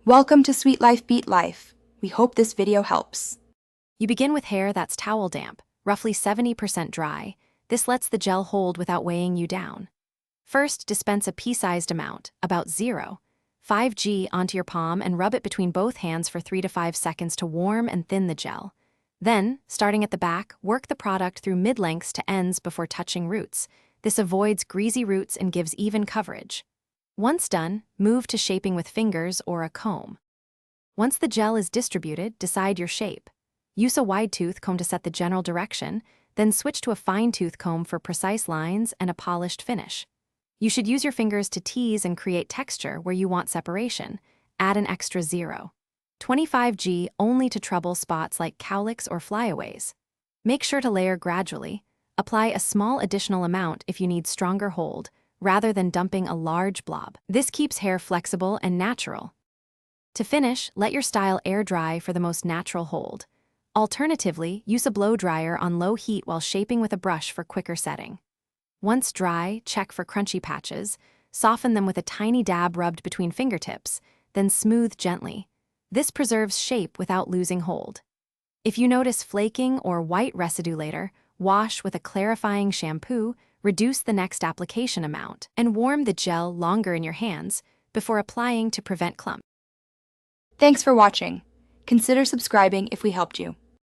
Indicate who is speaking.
Speaker 1: Welcome to Sweet Life Beat Life. We hope this video helps.
Speaker 2: You begin with hair that's towel damp, roughly 70% dry. This lets the gel hold without weighing you down. First, dispense a pea-sized amount, about 0.5 g, onto your palm and rub it between both hands for 3 to 5 seconds to warm and thin the gel. Then, starting at the back, work the product through mid-lengths to ends before touching roots. This avoids greasy roots and gives even coverage. Once done, move to shaping with fingers or a comb. Once the gel is distributed, decide your shape. Use a wide tooth comb to set the general direction, then switch to a fine tooth comb for precise lines and a polished finish. You should use your fingers to tease and create texture where you want separation. Add an extra 0.25 g only to trouble spots like cowlicks or flyaways. Make sure to layer gradually. Apply a small additional amount if you need stronger hold, rather than dumping a large blob. This keeps hair flexible and natural. To finish, let your style air dry for the most natural hold. Alternatively, use a blow dryer on low heat while shaping with a brush for quicker setting. Once dry, check for crunchy patches, soften them with a tiny dab rubbed between fingertips, then smooth gently. This preserves shape without losing hold. If you notice flaking or white residue later, wash with a clarifying shampoo, reduce the next application amount, and warm the gel longer in your hands before applying to prevent clumps.
Speaker 1: Thanks for watching. Consider subscribing if we helped you.